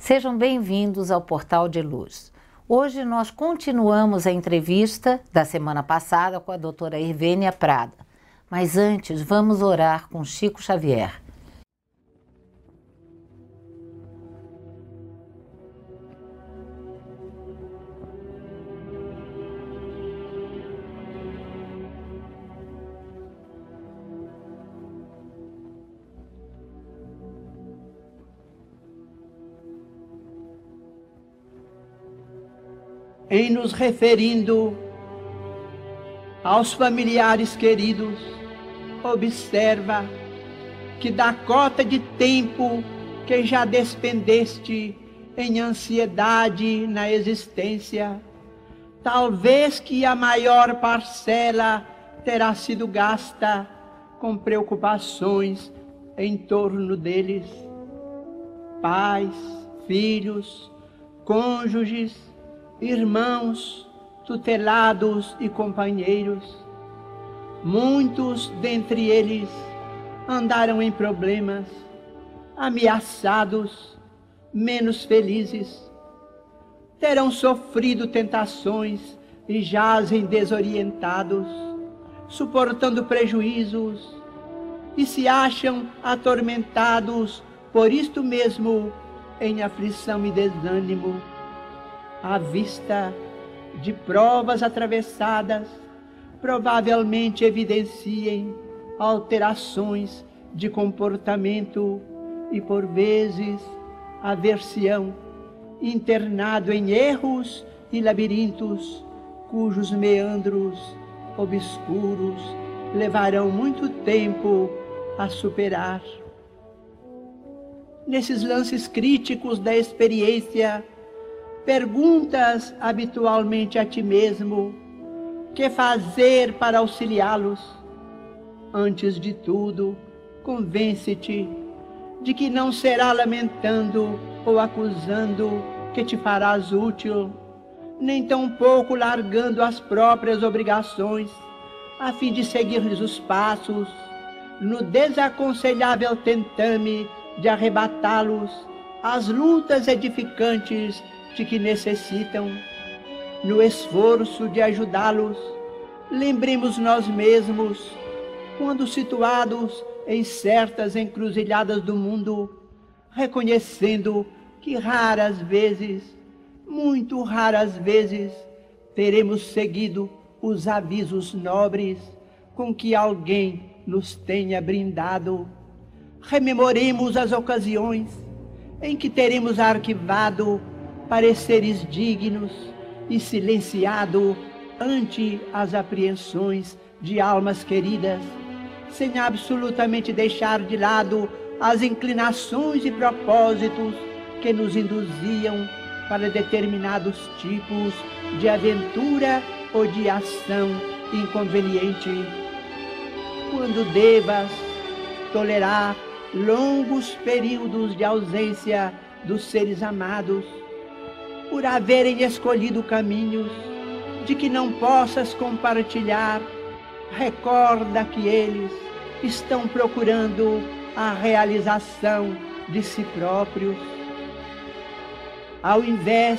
Sejam bem-vindos ao Portal de Luz. Hoje nós continuamos a entrevista da semana passada com a doutora Irvênia Prada. Mas antes, vamos orar com Chico Xavier. Em nos referindo aos familiares queridos, observa que da cota de tempo que já despendeste em ansiedade na existência, talvez que a maior parcela terá sido gasta com preocupações em torno deles. Pais, filhos, cônjuges, irmãos, tutelados e companheiros. Muitos dentre eles andaram em problemas, ameaçados, menos felizes. Terão sofrido tentações e jazem desorientados, suportando prejuízos e se acham atormentados por isto mesmo em aflição e desânimo. À vista de provas atravessadas, provavelmente evidenciem alterações de comportamento e, por vezes, aversão, internado em erros e labirintos, cujos meandros obscuros levarão muito tempo a superar. Nesses lances críticos da experiência, perguntas habitualmente a ti mesmo: que fazer para auxiliá-los? Antes de tudo, convence-te de que não será lamentando ou acusando que te farás útil, nem tampouco largando as próprias obrigações, a fim de seguir-lhes os passos, no desaconselhável tentame de arrebatá-los às lutas edificantes de que necessitam. No esforço de ajudá-los, lembremos nós mesmos, quando situados em certas encruzilhadas do mundo, reconhecendo que raras vezes, muito raras vezes, teremos seguido os avisos nobres com que alguém nos tenha brindado. Rememoremos as ocasiões em que teremos arquivado pareceres dignos e silenciado ante as apreensões de almas queridas, sem absolutamente deixar de lado as inclinações e propósitos que nos induziam para determinados tipos de aventura ou de ação inconveniente. Quando devas tolerar longos períodos de ausência dos seres amados, por haverem escolhido caminhos de que não possas compartilhar, recorda que eles estão procurando a realização de si próprios. Ao invés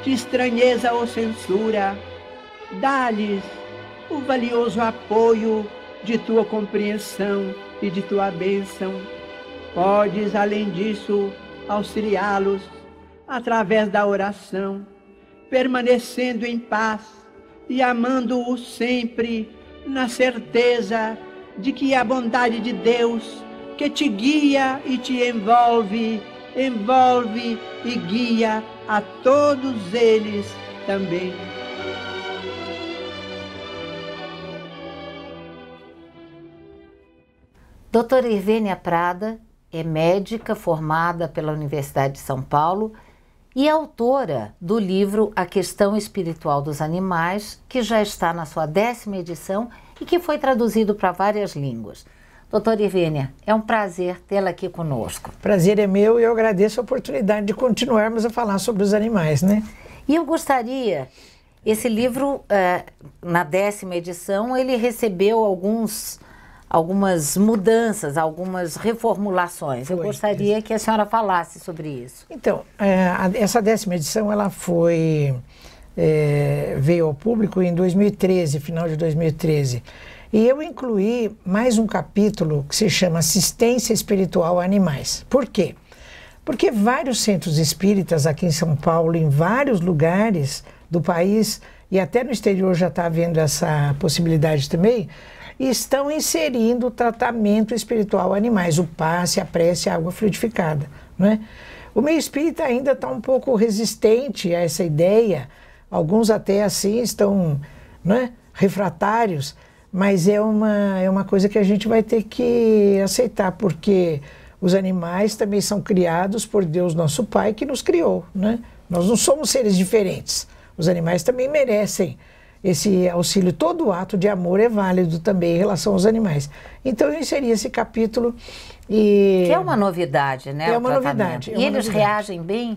de estranheza ou censura, dá-lhes o valioso apoio de tua compreensão e de tua bênção. Podes, além disso, auxiliá-los através da oração, permanecendo em paz e amando-os sempre, na certeza de que a bondade de Deus, que te guia e te envolve e guia a todos eles também. Doutora Irvênia Prada é médica formada pela Universidade de São Paulo e autora do livro A Questão Espiritual dos Animais, que já está na sua 10ª edição e que foi traduzido para várias línguas. Doutora Irvênia, é um prazer tê-la aqui conosco. Prazer é meu e eu agradeço a oportunidade de continuarmos a falar sobre os animais, né? E eu gostaria, esse livro, na 10ª edição, ele recebeu algumas mudanças, algumas reformulações. Eu gostaria que a senhora falasse sobre isso. Então, essa 10ª edição, ela veio ao público em 2013, final de 2013. E eu incluí mais um capítulo que se chama Assistência Espiritual a Animais. Por quê? Porque vários centros espíritas aqui em São Paulo, em vários lugares do país, e até no exterior já está havendo essa possibilidade também, estão inserindo o tratamento espiritual a animais, o passe, a prece, a água fluidificada, né? O meio espírita ainda está um pouco resistente a essa ideia, alguns até assim estão, né, refratários, mas é uma coisa que a gente vai ter que aceitar, porque os animais também são criados por Deus nosso Pai, que nos criou, né? Nós não somos seres diferentes, os animais também merecem esse auxílio. Todo ato de amor é válido também em relação aos animais. Então eu inseri esse capítulo e... Que é uma novidade, né? É uma novidade. E eles reagem bem?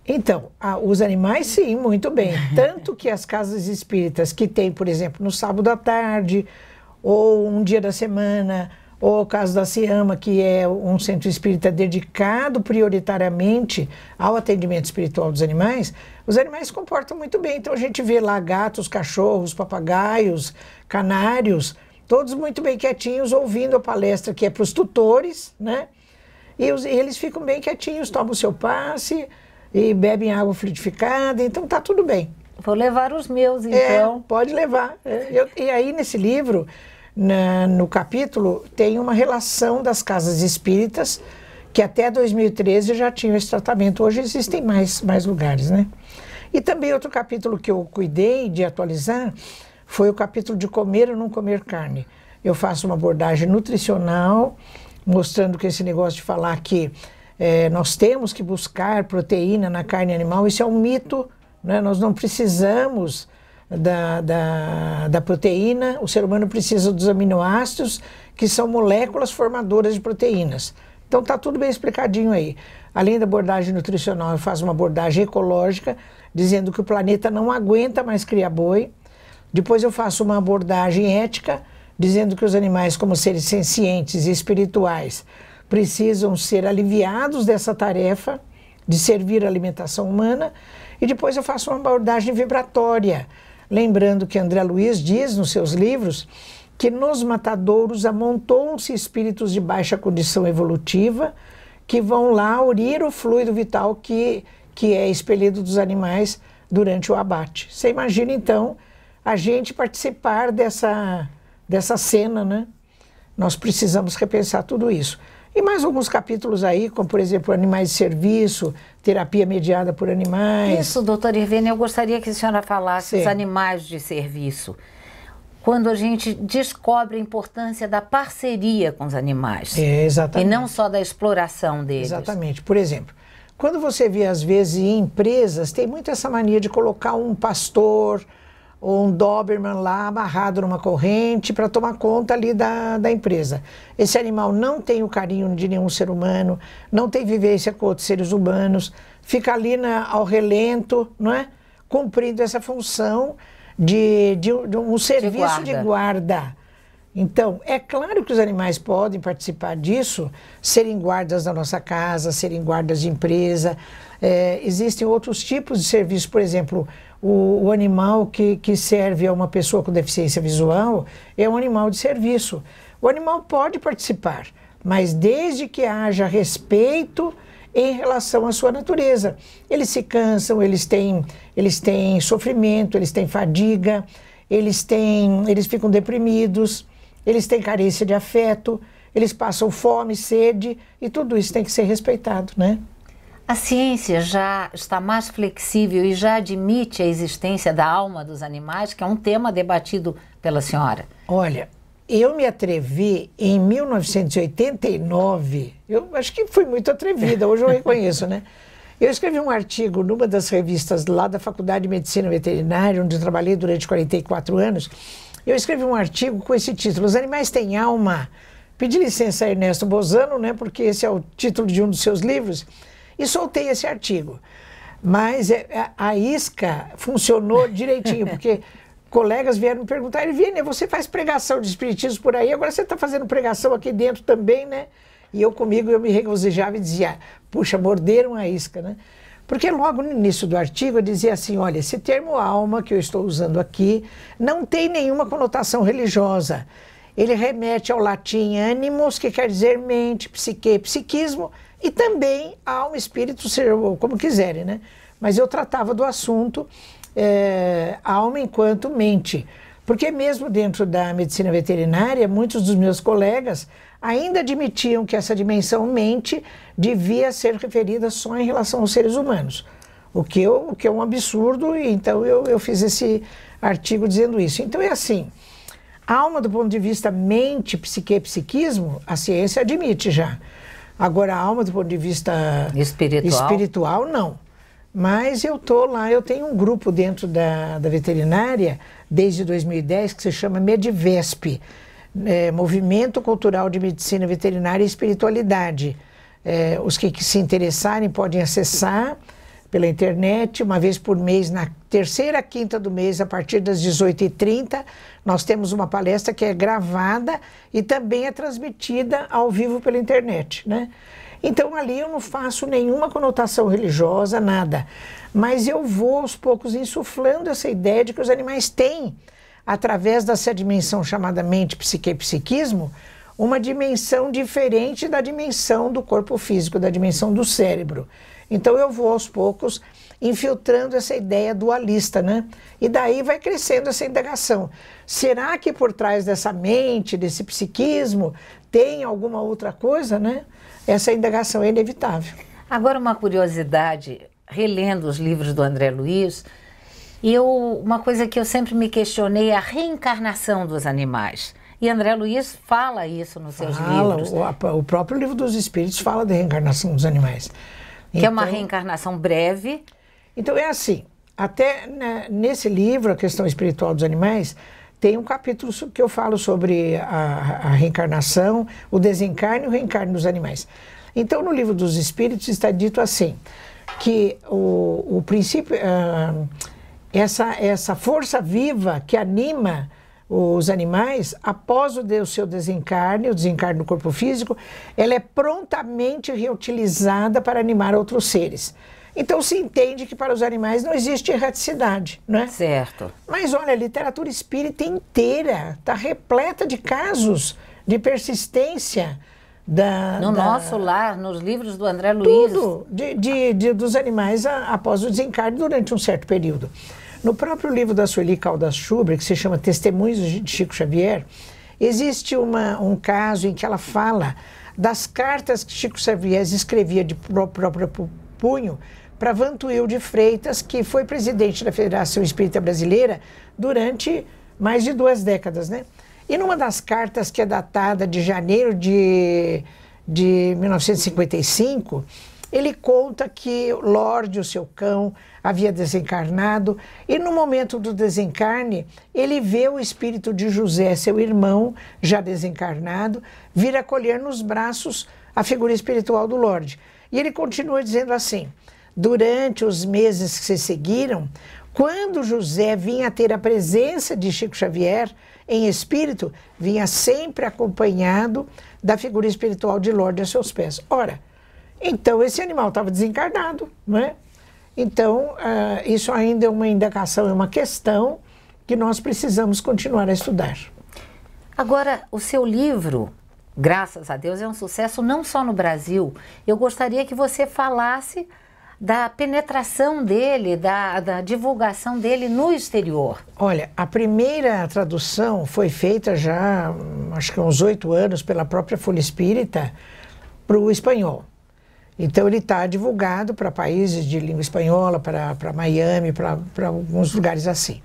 Então, os animais sim, muito bem. Tanto que as casas espíritas que tem, por exemplo, no sábado à tarde, ou um dia da semana, ou o caso da Ciama, que é um centro espírita dedicado prioritariamente ao atendimento espiritual dos animais, os animais se comportam muito bem. Então a gente vê lá gatos, cachorros, papagaios, canários, todos muito bem quietinhos, ouvindo a palestra que é para os tutores, né? E eles ficam bem quietinhos, tomam o seu passe e bebem água fluidificada, então tá tudo bem. Vou levar os meus, então. Pode levar. E aí nesse livro, no capítulo, tem uma relação das casas espíritas, que até 2013 já tinham esse tratamento. Hoje existem mais lugares, né? E também outro capítulo que eu cuidei de atualizar foi o capítulo de comer ou não comer carne. Eu faço uma abordagem nutricional, mostrando que esse negócio de falar que nós temos que buscar proteína na carne animal, isso é um mito, né? Nós não precisamos da proteína, o ser humano precisa dos aminoácidos, que são moléculas formadoras de proteínas. Então está tudo bem explicadinho aí. Além da abordagem nutricional, eu faço uma abordagem ecológica, dizendo que o planeta não aguenta mais criar boi. Depois eu faço uma abordagem ética, dizendo que os animais, como seres sencientes e espirituais, precisam ser aliviados dessa tarefa de servir a alimentação humana. E depois eu faço uma abordagem vibratória, lembrando que André Luiz diz nos seus livros que nos matadouros amontoam-se espíritos de baixa condição evolutiva que vão lá aurir o fluido vital que é expelido dos animais durante o abate. Você imagina, então, a gente participar dessa cena, né? Nós precisamos repensar tudo isso. E mais alguns capítulos aí, como, por exemplo, animais de serviço, terapia mediada por animais. Isso, doutora Irvênia, eu gostaria que a senhora falasse dos animais de serviço. Quando a gente descobre a importância da parceria com os animais. Exatamente. E não só da exploração deles. Exatamente. Por exemplo, quando você vê, às vezes, em empresas, tem muito essa mania de colocar um pastor ou um Doberman lá amarrado numa corrente para tomar conta ali da empresa. Esse animal não tem o carinho de nenhum ser humano, não tem vivência com outros seres humanos, fica ali ao relento, não é? Cumprindo essa função de um serviço de guarda. Então, é claro que os animais podem participar disso, serem guardas da nossa casa, serem guardas de empresa. Existem outros tipos de serviço, por exemplo, o animal que serve a uma pessoa com deficiência visual é um animal de serviço. O animal pode participar, mas desde que haja respeito em relação à sua natureza. Eles se cansam, eles têm sofrimento, eles têm fadiga, eles ficam deprimidos, eles têm carência de afeto, eles passam fome, sede, e tudo isso tem que ser respeitado, né? A ciência já está mais flexível e já admite a existência da alma dos animais, que é um tema debatido pela senhora. Olha, eu me atrevi em 1989, eu acho que fui muito atrevida, hoje eu reconheço, né? Eu escrevi um artigo numa das revistas lá da Faculdade de Medicina Veterinária, onde eu trabalhei durante 44 anos. Eu escrevi um artigo com esse título, Os Animais Têm Alma? Pedi licença a Ernesto Bozano, né, porque esse é o título de um dos seus livros, e soltei esse artigo. Mas a isca funcionou direitinho, porque colegas vieram me perguntar, Virginia, você faz pregação de espiritismo por aí, agora você está fazendo pregação aqui dentro também, né? E eu me regozijava e dizia, puxa, morderam a isca, né? Porque logo no início do artigo eu dizia assim, olha, esse termo alma que eu estou usando aqui não tem nenhuma conotação religiosa. Ele remete ao latim animus, que quer dizer mente, psique, psiquismo, e também alma, espírito, como quiserem, né? Mas eu tratava do assunto alma enquanto mente. Porque mesmo dentro da medicina veterinária, muitos dos meus colegas ainda admitiam que essa dimensão mente devia ser referida só em relação aos seres humanos. O que é um absurdo, e então eu fiz esse artigo dizendo isso. Então é assim, a alma do ponto de vista mente, psique, psiquismo, a ciência admite já. Agora a alma do ponto de vista espiritual não. Mas eu tenho um grupo dentro da veterinária, desde 2010, que se chama Medivesp, Movimento Cultural de Medicina Veterinária e Espiritualidade. Os que se interessarem podem acessar pela internet, uma vez por mês, na terceira quinta do mês, a partir das 18h30, nós temos uma palestra que é gravada e também é transmitida ao vivo pela internet, né? Então ali eu não faço nenhuma conotação religiosa, nada. Mas eu vou aos poucos insuflando essa ideia de que os animais têm, através dessa dimensão chamada mente, psique e psiquismo, uma dimensão diferente da dimensão do corpo físico, da dimensão do cérebro. Então eu vou aos poucos infiltrando essa ideia dualista, né? E daí vai crescendo essa indagação. Será que por trás dessa mente, desse psiquismo, tem alguma outra coisa, né? Essa indagação é inevitável. Agora uma curiosidade, relendo os livros do André Luiz, uma coisa que eu sempre me questionei é a reencarnação dos animais. E André Luiz fala isso nos seus livros. O próprio Livro dos Espíritos fala da reencarnação dos animais. Que é uma reencarnação breve. Então é assim, até nesse livro, A Questão Espiritual dos Animais, tem um capítulo que eu falo sobre a reencarnação, o desencarne e o reencarne dos animais. Então no Livro dos Espíritos está dito assim, que o princípio, essa força viva que anima os animais, após o seu desencarne, o desencarne do corpo físico, ela é prontamente reutilizada para animar outros seres. Então se entende que para os animais não existe erraticidade, não é? Certo. Mas olha, a literatura espírita inteira está repleta de casos de persistência no nosso lar, nos livros do André Luiz. Tudo, dos animais após o desencarne durante um certo período. No próprio livro da Sueli Caldas Schubert, que se chama Testemunhos de Chico Xavier, existe um caso em que ela fala das cartas que Chico Xavier escrevia de próprio punho para Vantuil de Freitas, que foi presidente da Federação Espírita Brasileira durante mais de 2 décadas, né? E numa das cartas, que é datada de janeiro de 1955, ele conta que Lorde, o seu cão, havia desencarnado, e no momento do desencarne, ele vê o espírito de José, seu irmão, já desencarnado, vir acolher nos braços a figura espiritual do Lorde. E ele continua dizendo assim, durante os meses que se seguiram, quando José vinha ter a presença de Chico Xavier em espírito, vinha sempre acompanhado da figura espiritual de Lorde a seus pés. Ora, então esse animal estava desencarnado, não é? Então, isso ainda é uma indagação, é uma questão que nós precisamos continuar a estudar. Agora, o seu livro, graças a Deus, é um sucesso não só no Brasil. Eu gostaria que você falasse da penetração dele, da divulgação dele no exterior. Olha, a primeira tradução foi feita já, acho que há uns 8 anos, pela própria Folha Espírita, para o espanhol. Então ele está divulgado para países de língua espanhola, para Miami, para alguns lugares assim.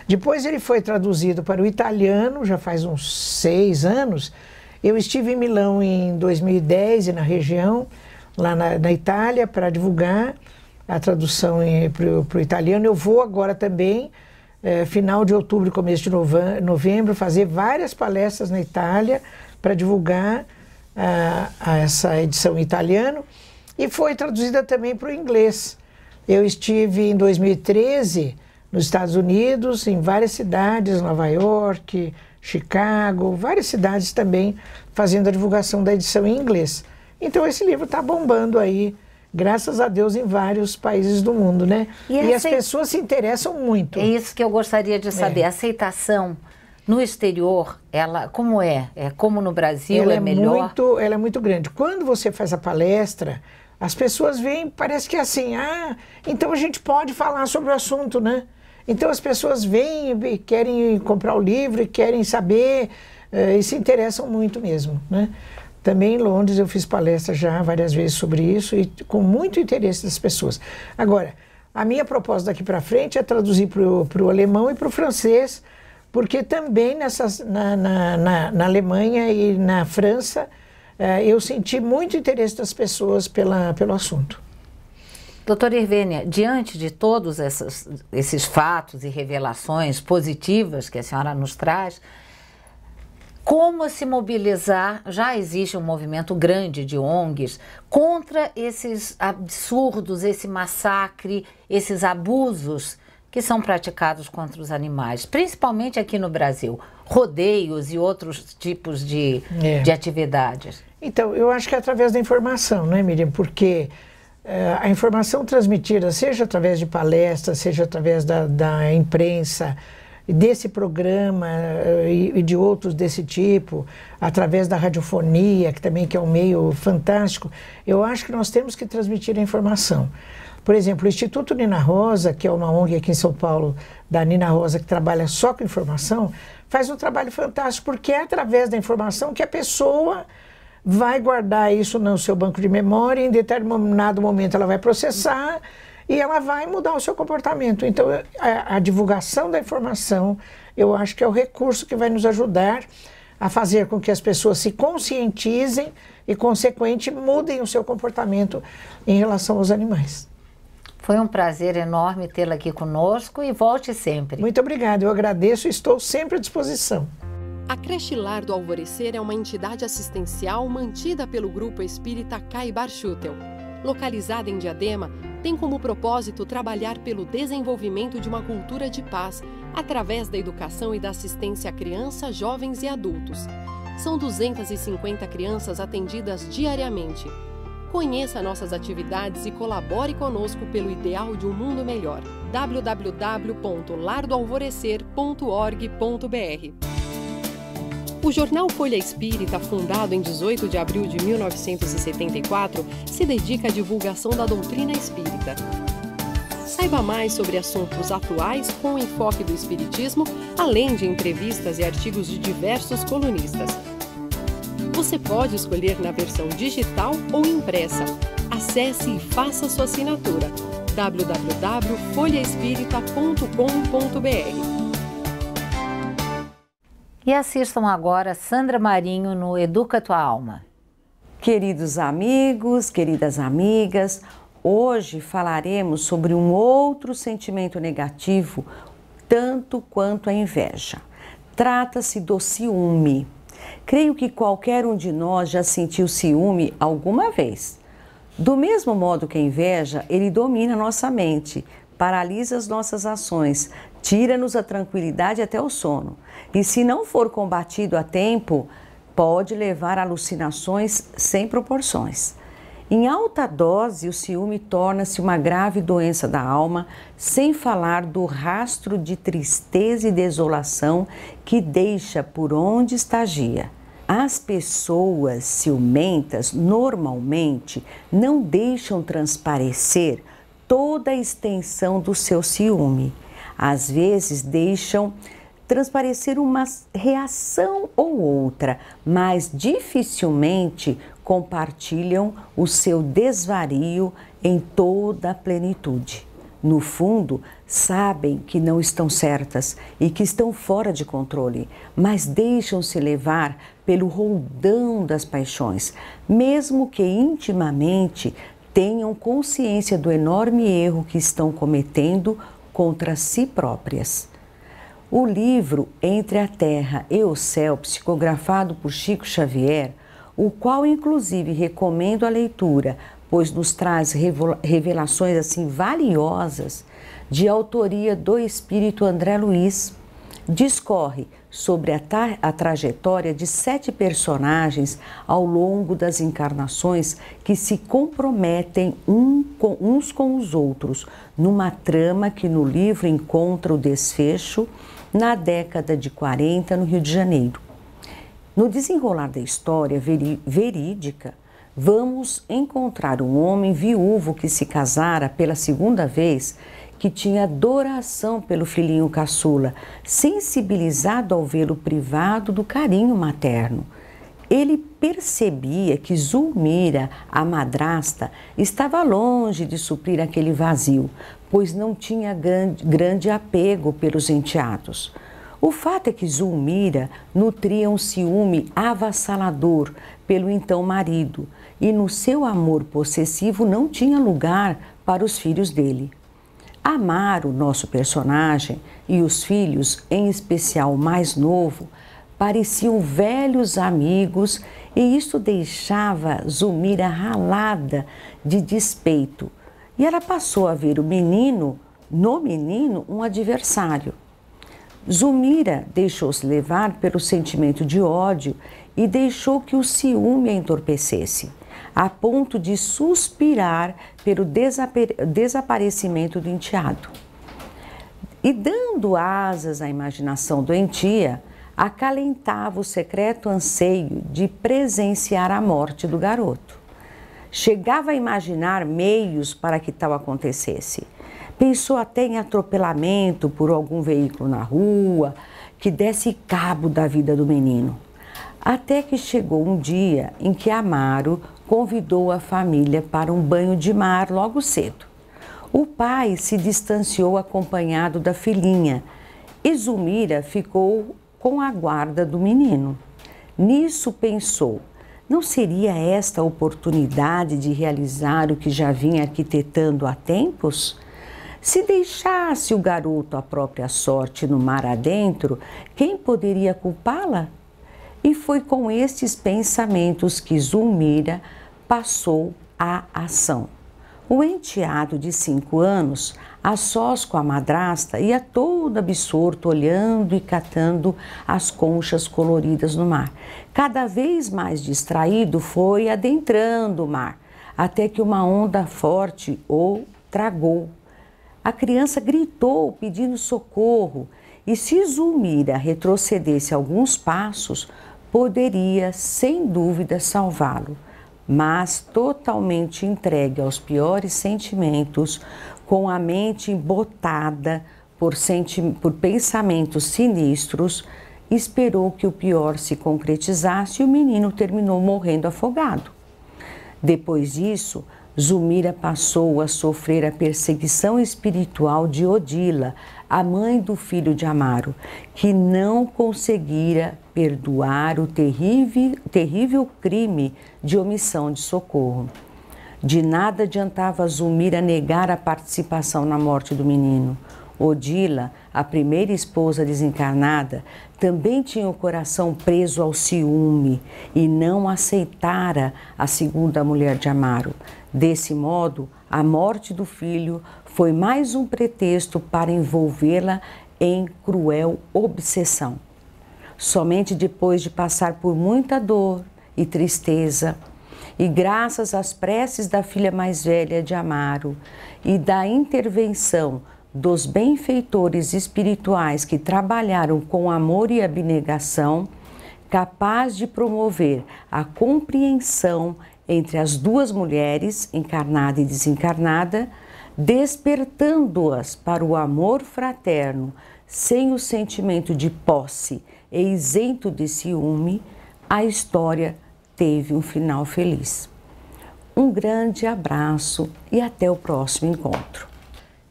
Depois ele foi traduzido para o italiano, já faz uns 6 anos. Eu estive em Milão em 2010 e na região, lá na Itália, para divulgar a tradução para o italiano. Eu vou agora também, final de outubro, começo de novembro, fazer várias palestras na Itália para divulgar essa edição em italiano. E foi traduzida também para o inglês. Eu estive em 2013 nos Estados Unidos, em várias cidades, Nova York, Chicago, várias cidades também fazendo a divulgação da edição em inglês. Então esse livro está bombando aí, graças a Deus, em vários países do mundo, né? E as pessoas se interessam muito. É isso que eu gostaria de saber. A aceitação no exterior, ela como é? É como no Brasil? Ela é melhor? Ela é muito grande. Quando você faz a palestra, as pessoas veem, parece que é assim, então a gente pode falar sobre o assunto, né? Então as pessoas vêm e querem comprar o livro, e querem saber, e se interessam muito mesmo, né? Também em Londres eu fiz palestra já várias vezes sobre isso e com muito interesse das pessoas. Agora, a minha proposta daqui para frente é traduzir para o alemão e para o francês, porque também na Alemanha e na França eu senti muito interesse das pessoas pelo assunto. Doutora Irvênia, diante de todos esses fatos e revelações positivas que a senhora nos traz, como se mobilizar? Já existe um movimento grande de ONGs contra esses absurdos, esse massacre, esses abusos que são praticados contra os animais, principalmente aqui no Brasil, rodeios e outros tipos de atividades. Então, eu acho que é através da informação, né, Miriam? Porque a informação transmitida, seja através de palestras, seja através da imprensa, desse programa e de outros desse tipo, através da radiofonia, que também é um meio fantástico, eu acho que nós temos que transmitir a informação. Por exemplo, o Instituto Nina Rosa, que é uma ONG aqui em São Paulo, da Nina Rosa, que trabalha só com informação, faz um trabalho fantástico, porque é através da informação que a pessoa vai guardar isso no seu banco de memória, em determinado momento ela vai processar e ela vai mudar o seu comportamento. Então, a divulgação da informação, eu acho que é o recurso que vai nos ajudar a fazer com que as pessoas se conscientizem e, consequente, mudem o seu comportamento em relação aos animais. Foi um prazer enorme tê-la aqui conosco e volte sempre. Muito obrigada, eu agradeço e estou sempre à disposição. A Creche Lar do Alvorecer é uma entidade assistencial mantida pelo Grupo Espírita Caibar Schutel. Localizada em Diadema, tem como propósito trabalhar pelo desenvolvimento de uma cultura de paz através da educação e da assistência a crianças, jovens e adultos. São 250 crianças atendidas diariamente. Conheça nossas atividades e colabore conosco pelo ideal de um mundo melhor. www.lardoalvorecer.org.br. O jornal Folha Espírita, fundado em 18 de abril de 1974, se dedica à divulgação da doutrina espírita. Saiba mais sobre assuntos atuais com o enfoque do espiritismo, além de entrevistas e artigos de diversos colunistas. Você pode escolher na versão digital ou impressa. Acesse e faça sua assinatura. www.folhaespírita.com.br. E assistam agora Sandra Marinho no Educa Tua Alma. Queridos amigos, queridas amigas, hoje falaremos sobre um outro sentimento negativo, tanto quanto a inveja. Trata-se do ciúme. Creio que qualquer um de nós já sentiu ciúme alguma vez. Do mesmo modo que a inveja, ele domina nossa mente, paralisa as nossas ações, tira-nos a tranquilidade até o sono. E se não for combatido a tempo, pode levar a alucinações sem proporções. Em alta dose, o ciúme torna-se uma grave doença da alma, sem falar do rastro de tristeza e desolação que deixa por onde estagia. As pessoas ciumentas, normalmente, não deixam transparecer toda a extensão do seu ciúme. Às vezes, deixam transparecer uma reação ou outra, mas dificilmente compartilham o seu desvario em toda a plenitude. No fundo, sabem que não estão certas e que estão fora de controle, mas deixam-se levar pelo roldão das paixões, mesmo que intimamente tenham consciência do enorme erro que estão cometendo contra si próprias. O livro Entre a Terra e o Céu, psicografado por Chico Xavier, o qual inclusive recomendo a leitura, pois nos traz revelações assim valiosas, de autoria do espírito André Luiz. Discorre sobre a trajetória de 7 personagens ao longo das encarnações que se comprometem uns com os outros, numa trama que no livro encontra o desfecho na década de 40 no Rio de Janeiro. No desenrolar da história verídica, vamos encontrar um homem viúvo que se casara pela segunda vez, que tinha adoração pelo filhinho caçula, sensibilizado ao vê-lo privado do carinho materno. Ele percebia que Zulmira, a madrasta, estava longe de suprir aquele vazio, pois não tinha grande apego pelos enteados. O fato é que Zulmira nutria um ciúme avassalador pelo então marido e no seu amor possessivo não tinha lugar para os filhos dele. Amaro, nosso personagem, e os filhos, em especial o mais novo, pareciam velhos amigos e isso deixava Zulmira ralada de despeito. E ela passou a ver no menino um adversário. Zulmira deixou-se levar pelo sentimento de ódio e deixou que o ciúme a entorpecesse, a ponto de suspirar pelo desaparecimento do enteado. E dando asas à imaginação doentia, acalentava o secreto anseio de presenciar a morte do garoto. Chegava a imaginar meios para que tal acontecesse. Pensou até em atropelamento por algum veículo na rua, que desse cabo da vida do menino. Até que chegou um dia em que Amaro convidou a família para um banho de mar logo cedo. O pai se distanciou acompanhado da filhinha e Zulmira ficou com a guarda do menino. Nisso pensou, não seria esta a oportunidade de realizar o que já vinha arquitetando há tempos? Se deixasse o garoto à própria sorte no mar adentro, quem poderia culpá-la? E foi com estes pensamentos que Zulmira passou à ação. O enteado de 5 anos, a sós com a madrasta, ia todo absorto, olhando e catando as conchas coloridas no mar. Cada vez mais distraído, foi adentrando o mar, até que uma onda forte o tragou. A criança gritou pedindo socorro e se Zulmira retrocedesse alguns passos, poderia sem dúvida salvá-lo. Mas totalmente entregue aos piores sentimentos, com a mente embotada por pensamentos sinistros, esperou que o pior se concretizasse e o menino terminou morrendo afogado. Depois disso, Zulmira passou a sofrer a perseguição espiritual de Odila, a mãe do filho de Amaro, que não conseguira perdoar o terrível crime de omissão de socorro. De nada adiantava Zulmira negar a participação na morte do menino. Odila, a primeira esposa desencarnada, também tinha o coração preso ao ciúme e não aceitara a segunda mulher de Amaro. Desse modo, a morte do filho foi mais um pretexto para envolvê-la em cruel obsessão. Somente depois de passar por muita dor e tristeza, e graças às preces da filha mais velha de Amaro e da intervenção dos benfeitores espirituais que trabalharam com amor e abnegação, capaz de promover a compreensão entre as duas mulheres, encarnada e desencarnada, despertando-as para o amor fraterno, sem o sentimento de posse e isento de ciúme, a história teve um final feliz. Um grande abraço e até o próximo encontro.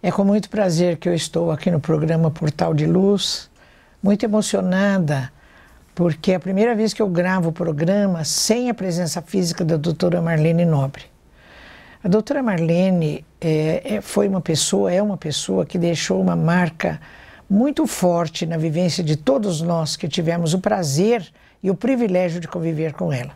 É com muito prazer que eu estou aqui no programa Portal de Luz, muito emocionada, porque é a primeira vez que eu gravo o programa sem a presença física da doutora Marlene Nobre. A doutora Marlene é uma pessoa que deixou uma marca muito forte na vivência de todos nós que tivemos o prazer e o privilégio de conviver com ela.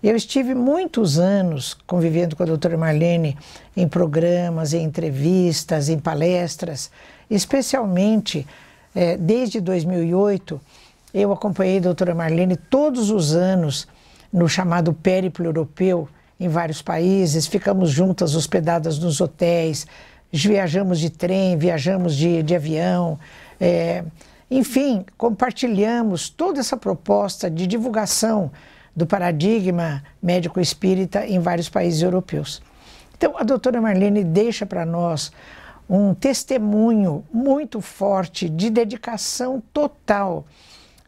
Eu estive muitos anos convivendo com a doutora Marlene em programas, em entrevistas, em palestras, especialmente desde 2008, eu acompanhei a doutora Marlene todos os anos no chamado périplo europeu, em vários países, ficamos juntas, hospedadas nos hotéis, viajamos de trem, viajamos de avião, enfim, compartilhamos toda essa proposta de divulgação do paradigma médico-espírita em vários países europeus. Então, a doutora Marlene deixa para nós um testemunho muito forte de dedicação total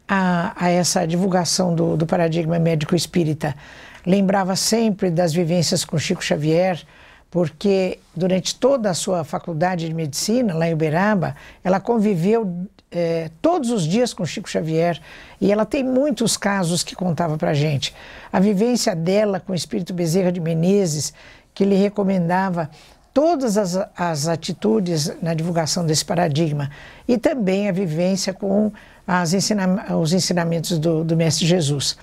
a essa divulgação do paradigma médico-espírita. Lembrava sempre das vivências com Chico Xavier, porque durante toda a sua faculdade de medicina, lá em Uberaba, ela conviveu todos os dias com Chico Xavier, e ela tem muitos casos que contava para a gente. A vivência dela com o espírito Bezerra de Menezes, que lhe recomendava todas as atitudes na divulgação desse paradigma, e também a vivência com os ensinamentos do Mestre Jesus.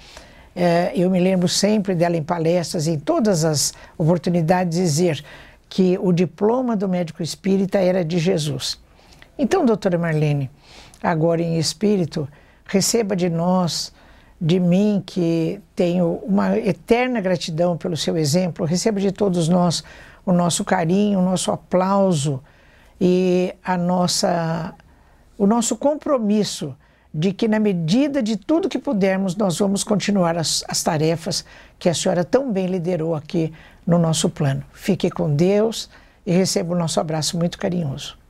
Eu me lembro sempre dela em palestras, em todas as oportunidades, dizer que o diploma do médico espírita era de Jesus. Então, doutora Marlene, agora em espírito, receba de nós, de mim, que tenho uma eterna gratidão pelo seu exemplo, receba de todos nós o nosso carinho, o nosso aplauso e o nosso compromisso de que, na medida de tudo que pudermos, nós vamos continuar as tarefas que a senhora tão bem liderou aqui no nosso plano. Fique com Deus e receba o nosso abraço muito carinhoso.